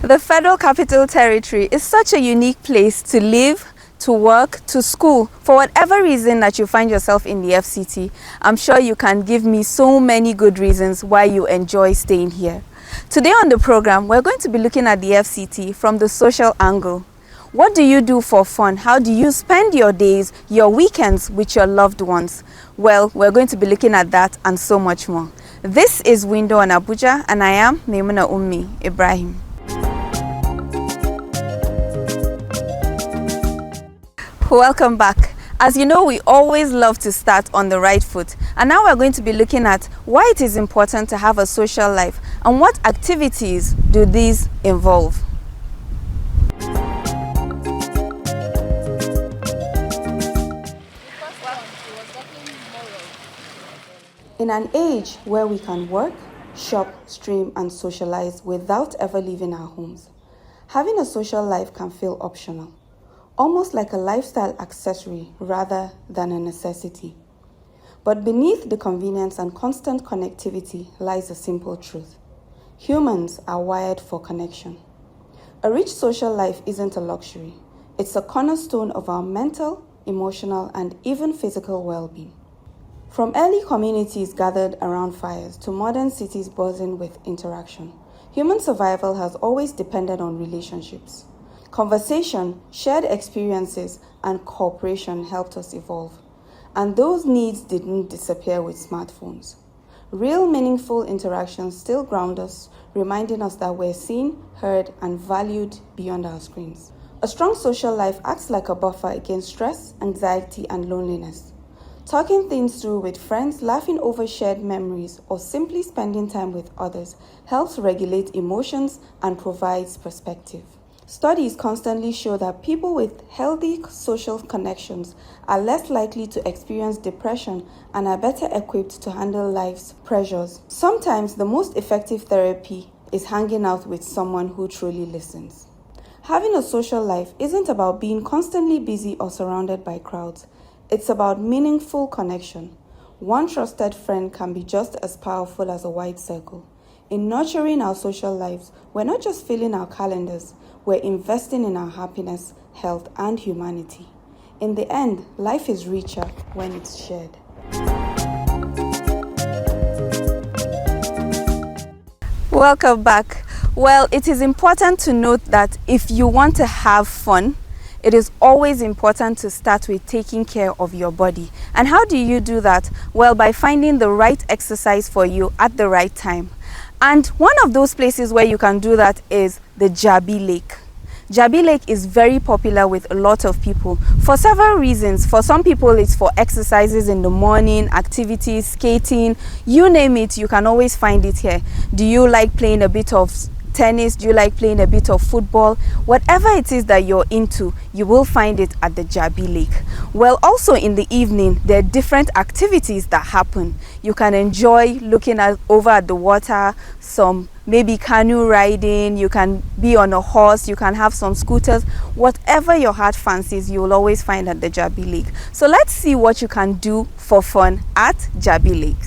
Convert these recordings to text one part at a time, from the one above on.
The Federal Capital Territory is such a unique place to live, to work, to school. For whatever reason that you find yourself in the FCT, I'm sure you can give me so many good reasons why you enjoy staying here. Today on the program, we're going to be looking at the FCT from the social angle. What do you do for fun? How do you spend your days, your weekends with your loved ones? Well, we're going to be looking at that and so much more. This is Window on Abuja, and I am Maimuna Ummi Ibrahim. Welcome back. As you know, we always love to start on the right foot, and now we're going to be looking at why it is important to have a social life and what activities do these involve. In an age where we can work, shop, stream, and socialize without ever leaving our homes, having a social life can feel optional, almost like a lifestyle accessory rather than a necessity. But beneath the convenience and constant connectivity lies a simple truth. Humans are wired for connection. A rich social life isn't a luxury. It's a cornerstone of our mental, emotional, and even physical well-being. From early communities gathered around fires to modern cities buzzing with interaction, human survival has always depended on relationships. Conversation, shared experiences, and cooperation helped us evolve. And those needs didn't disappear with smartphones. Real meaningful interactions still ground us, reminding us that we're seen, heard, and valued beyond our screens. A strong social life acts like a buffer against stress, anxiety, and loneliness. Talking things through with friends, laughing over shared memories, or simply spending time with others helps regulate emotions and provides perspective. Studies constantly show that people with healthy social connections are less likely to experience depression and are better equipped to handle life's pressures. Sometimes the most effective therapy is hanging out with someone who truly listens. Having a social life isn't about being constantly busy or surrounded by crowds. It's about meaningful connection. One trusted friend can be just as powerful as a wide circle. In nurturing our social lives, we're not just filling our calendars, we're investing in our happiness, health, and humanity. In the end, life is richer when it's shared. Welcome back. Well, it is important to note that if you want to have fun, it is always important to start with taking care of your body. And how do you do that? Well, by finding the right exercise for you at the right time. And one of those places where you can do that is the Jabi Lake. Jabi Lake is very popular with a lot of people for several reasons. For some people, it's for exercises in the morning, activities, skating, you name it, you can always find it here. Do you like playing a bit of tennis? Do you like playing a bit of football? Whatever it is that you're into, you will find it at the Jabi Lake. Well, also in the evening, there are different activities that happen. You can enjoy looking over at the water, some maybe canoe riding, you can be on a horse, you can have some scooters. Whatever your heart fancies, you will always find at the Jabi Lake. So let's see what you can do for fun at Jabi Lake.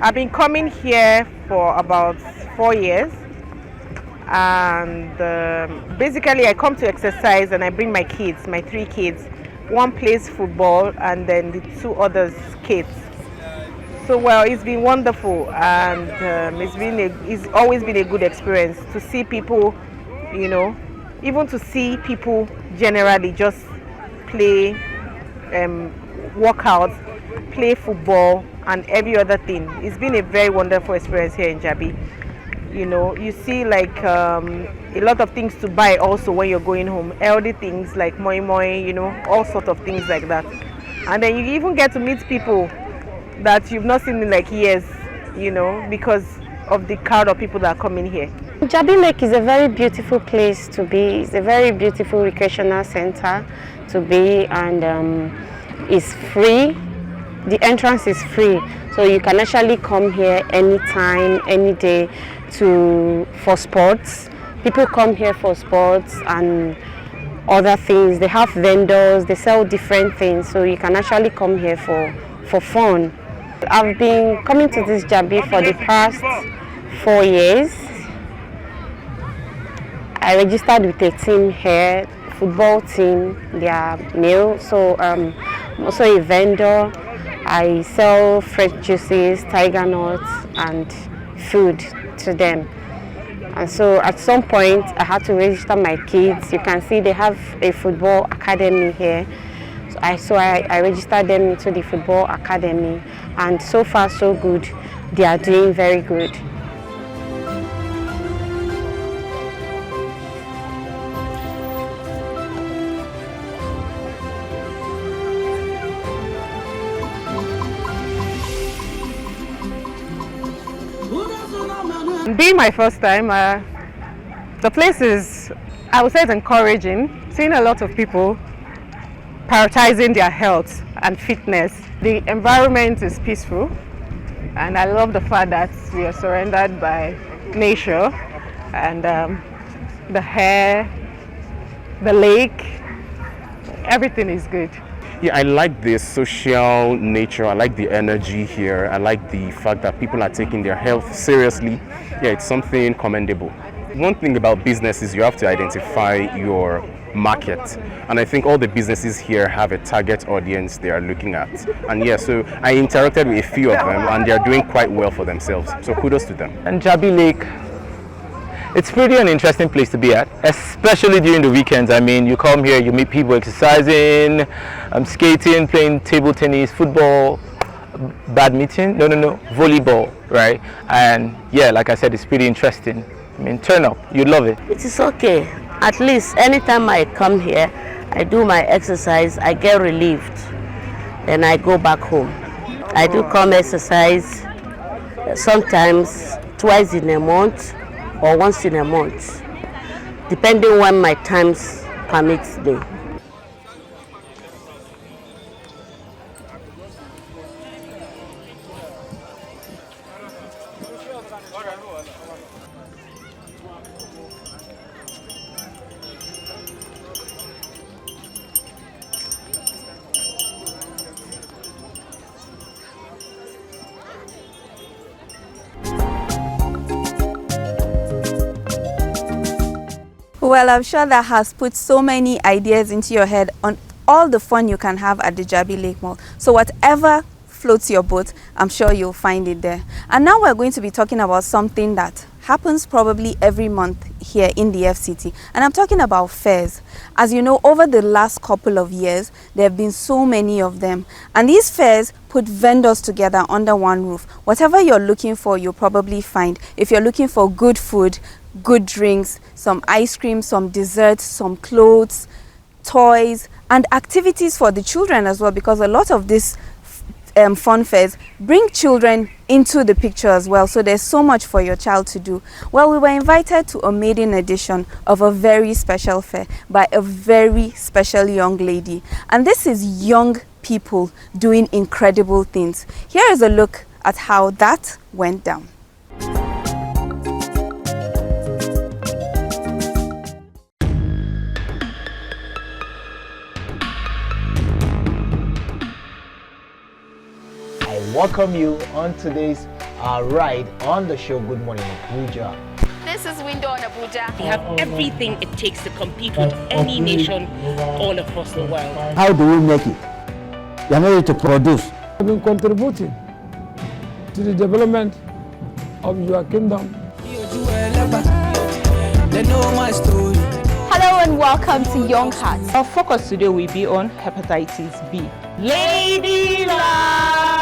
I've been coming here for about 4 years, and basically I come to exercise and I bring my kids, my 3 kids. One plays football and then the 2 others skates. So well, it's been wonderful, and it's always been a good experience to see people, even to see people generally just play workouts, play football and every other thing. It's been a very wonderful experience here in Jabi. You know, you see like a lot of things to buy also when you're going home. Healthy things like moi moi, you know, all sorts of things like that. And then you even get to meet people that you've not seen in like years, you know, because of the crowd of people that are coming here. Jabi Lake is a very beautiful place to be. It's a very beautiful recreational center to be, and it's free. The entrance is free, so you can actually come here anytime, any day for sports. People come here for sports and other things. They have vendors, they sell different things, so you can actually come here for fun. I've been coming to this Jabi for the past 4 years. I registered with a team here, football team, they are male, so I'm also a vendor. I sell fresh juices, tiger nuts and food to them. And so at some point I had to register my kids. You can see they have a football academy here. So I registered them into the football academy, and so far so good. They are doing very good. Being my first time, the place is, I would say it's encouraging. Seeing a lot of people prioritizing their health and fitness. The environment is peaceful, and I love the fact that we are surrounded by nature and the hair, the lake, everything is good. Yeah, I like the social nature. I like the energy here. I like the fact that people are taking their health seriously. Yeah, it's something commendable. One thing about business is you have to identify your market, and I think all the businesses here have a target audience they are looking at. And yeah, so I interacted with a few of them, and they are doing quite well for themselves. So kudos to them. And Jabi Lake, it's pretty an interesting place to be at, especially during the weekends. I mean, you come here, you meet people exercising, skating, playing table tennis, football, badminton, volleyball, right? And yeah, like I said, it's pretty interesting. I mean, turn up, you'd love it. It is okay. At least anytime I come here, I do my exercise, I get relieved, then I go back home. I do come exercise sometimes twice in a month or once in a month, depending when my times permits me. Well, I'm sure that has put so many ideas into your head on all the fun you can have at the Jabi Lake Mall. So whatever floats your boat, I'm sure you'll find it there. And now we're going to be talking about something that happens probably every month here in the FCT. And I'm talking about fairs. As you know, over the last couple of years, there have been so many of them. And these fairs put vendors together under one roof. Whatever you're looking for, you'll probably find. If you're looking for good food, good drinks, some ice cream, some desserts, some clothes, toys, and activities for the children as well, because a lot of these fun fairs bring children into the picture as well, so there's so much for your child to do. Well, we were invited to a maiden edition of a very special fair by a very special young lady, and this is young people doing incredible things. Here is a look at how that went down. Welcome you on today's ride on the show Good Morning Abuja. This is Window on Abuja. We have everything it takes to compete with any nation all across the world. How do we make it? We are ready to produce. I've been contributing to the development of your kingdom. Hello and welcome to Young Hearts. Our focus today will be on hepatitis B. Lady Love!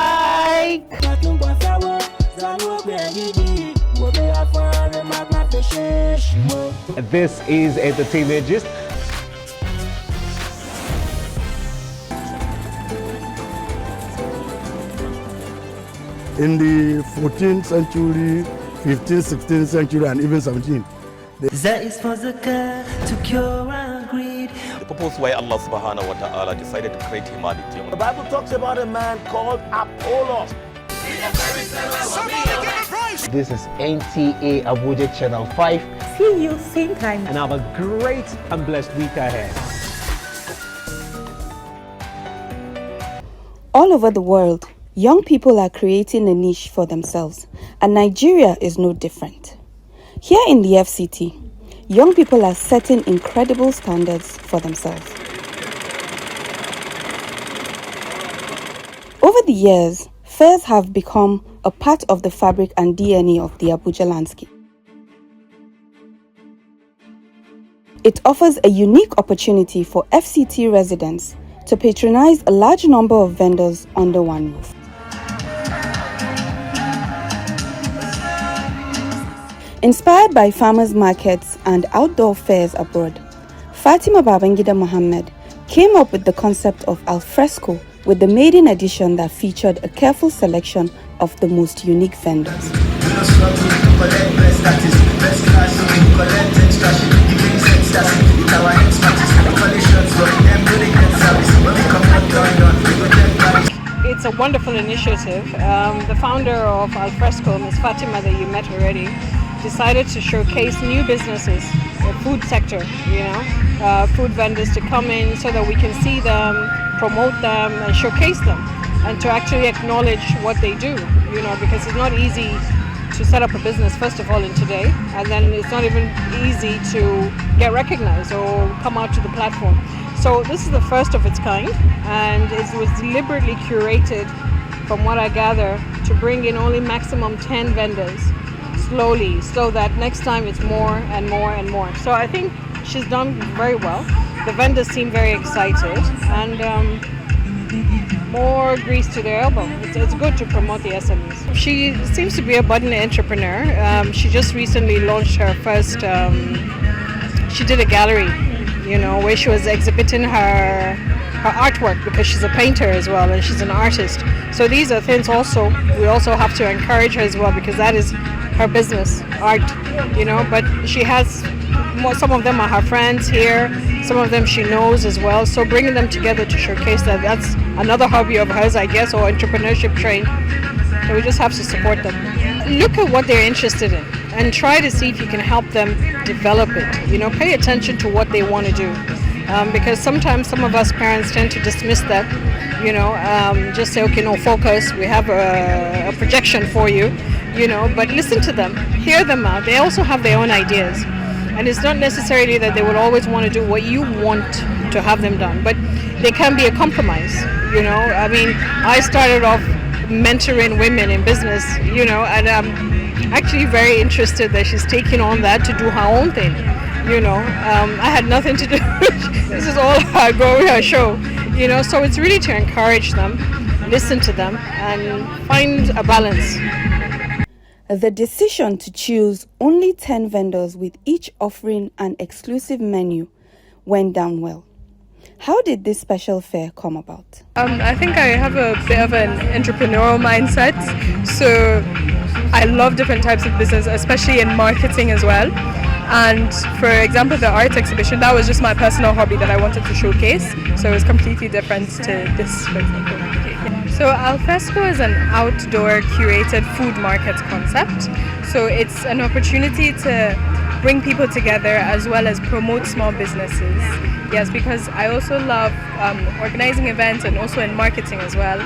This is Entertainment Gist. In the 14th century, 15th, 16th century, and even 17th. That is for zakah to cure our greed. The purpose why Allah subhanahu wa ta'ala decided to create humanity. The Bible talks about a man called Apollos. This is NTA Abuja Channel 5. See you same time. And have a great and blessed week ahead. All over the world, young people are creating a niche for themselves, and Nigeria is no different. Here in the FCT, young people are setting incredible standards for themselves. Over the years, fairs have become a part of the fabric and DNA of the Abuja landscape. It offers a unique opportunity for FCT residents to patronize a large number of vendors under one roof. Inspired by farmers' markets and outdoor fairs abroad, Fatima Babangida Mohammed came up with the concept of Alfresco with the maiden edition that featured a careful selection of the most unique vendors. It's a wonderful initiative. The founder of Alfresco, Ms. Fatima, that you met already, decided to showcase new businesses, the food sector, food vendors to come in so that we can see them, promote them and showcase them, and to actually acknowledge what they do, because it's not easy to set up a business, first of all, in today, and then it's not even easy to get recognized or come out to the platform. So this is the first of its kind, and it was deliberately curated, from what I gather, to bring in only maximum 10 vendors slowly, so that next time it's more and more and more. So I think she's done very well. The vendors seem very excited, and more grease to their elbow. It's good to promote the SMEs. She seems to be a budding entrepreneur. She just recently launched her first, she did a gallery, where she was exhibiting her artwork, because she's a painter as well and she's an artist. So these are things also, we also have to encourage her as well, because that is her business, art, but she has some of them are her friends here, some of them she knows as well, so bringing them together to showcase that's another hobby of hers, I guess, or entrepreneurship train. So we just have to support them. Look at what they're interested in and try to see if you can help them develop it. Pay attention to what they want to do, because sometimes some of us parents tend to dismiss that, just say, okay, no, focus, we have a projection for you, but listen to them, hear them out. They also have their own ideas, and it's not necessarily that they will always want to do what you want to have them done, but they can be a compromise. I started off mentoring women in business, and I'm actually very interested that she's taking on that to do her own thing. I had nothing to do. This is all her her show, so it's really to encourage them, listen to them, and find a balance. The decision to choose only 10 vendors with each offering an exclusive menu went down well. How did this special fair come about? I think I have a bit of an entrepreneurial mindset, so I love different types of business, especially in marketing as well. And for example, the art exhibition, that was just my personal hobby that I wanted to showcase, so it was completely different to this, for example. So Alfresco is an outdoor curated food market concept. So it's an opportunity to bring people together as well as promote small businesses. Yes, because I also love organizing events and also in marketing as well.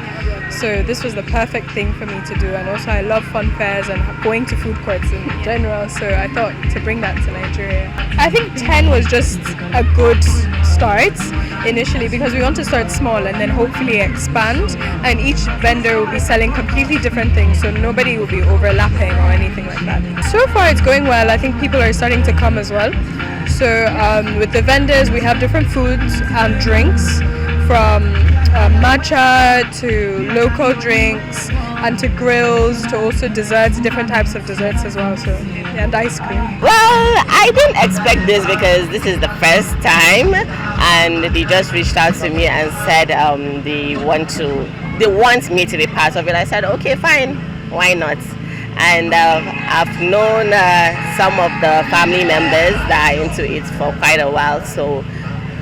So this was the perfect thing for me to do, and also I love fun fairs and going to food courts in general, so I thought to bring that to Nigeria. I think 10 was just a good start initially, because we want to start small and then hopefully expand, and each vendor will be selling completely different things, so nobody will be overlapping or anything like that. So far it's going well. I think people are starting to come as well. So with the vendors, we have different foods and drinks, from matcha to local drinks and to grills, to also desserts, different types of desserts as well. So yeah, and ice cream. Well, I didn't expect this because this is the first time, and they just reached out to me and said they want me to be part of it. I said, okay, fine, why not? And I've known some of the family members that are into it for quite a while, so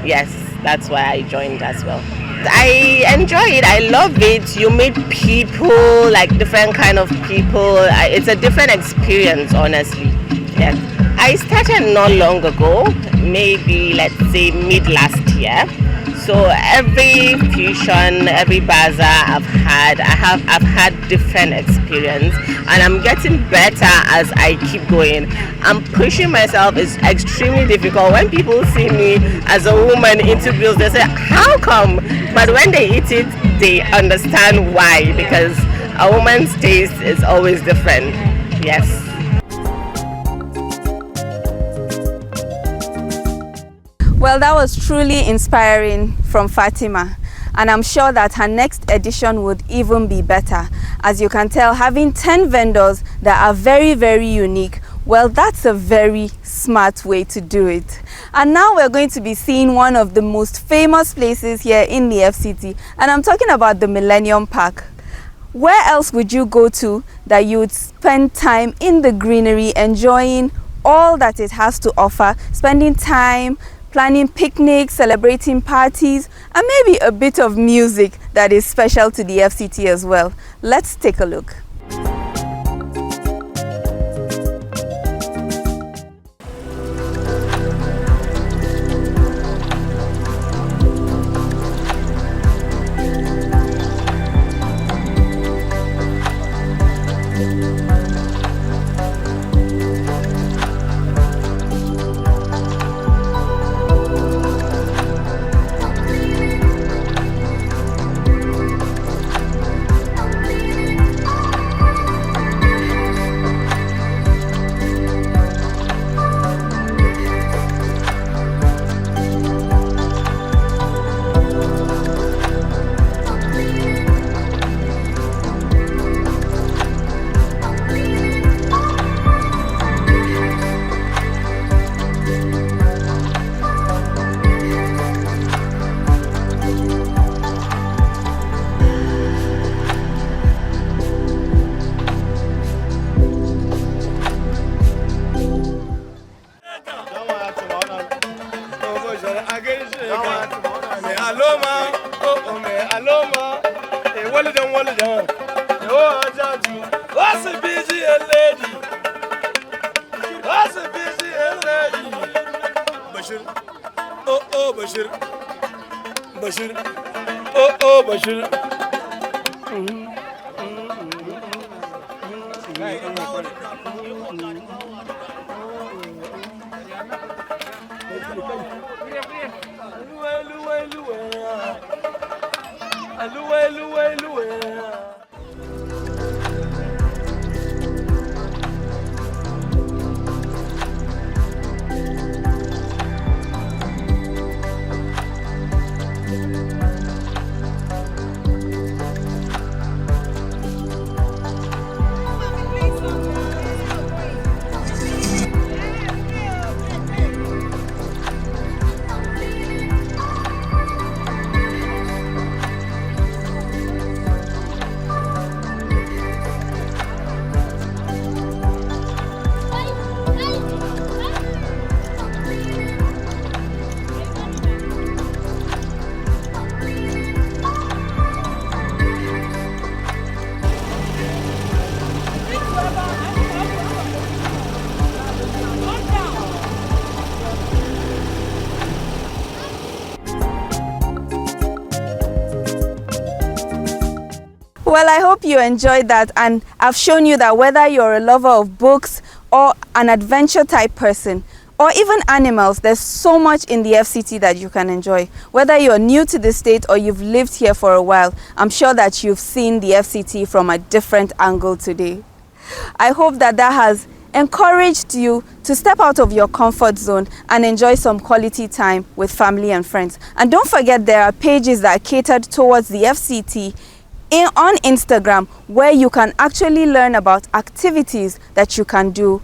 yes, that's why I joined as well. I enjoy it. I love it. You meet people, like different kind of people. It's a different experience, honestly. Yeah. I started not long ago, maybe let's say mid last year. So every fusion, every bazaar I've had different experience, and I'm getting better as I keep going. I'm pushing myself. It's extremely difficult. When people see me as a woman into bills, they say, how come? But when they eat it, they understand why, because a woman's taste is always different. Yes. Well, that was truly inspiring from Fatima, and I'm sure that her next edition would even be better. As you can tell, having 10 vendors that are very, very unique, well, that's a very smart way to do it. And now we're going to be seeing one of the most famous places here in the FCT, and I'm talking about the Millennium Park. Where else would you go to that you would spend time in the greenery, enjoying all that it has to offer, spending time planning picnics, celebrating parties, and maybe a bit of music that is special to the FCT as well. Let's take a look. Bashir, oh Bashir. Well, I hope you enjoyed that, and I've shown you that whether you're a lover of books or an adventure type person, or even animals, there's so much in the FCT that you can enjoy. Whether you're new to the state or you've lived here for a while, I'm sure that you've seen the FCT from a different angle today. I hope that has encouraged you to step out of your comfort zone and enjoy some quality time with family and friends. And don't forget, there are pages that are catered towards the FCT on Instagram, where you can actually learn about activities that you can do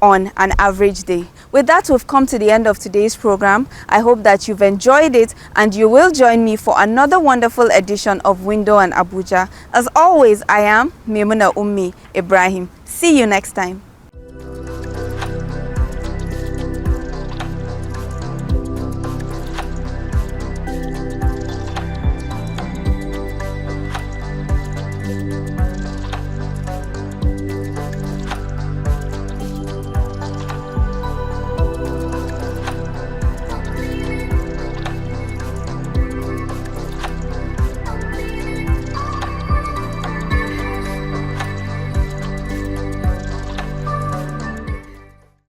on an average day. With that, we've come to the end of today's program. I hope that you've enjoyed it and you will join me for another wonderful edition of Window on Abuja. As always, I am Maimuna Ummi Ibrahim. See you next time.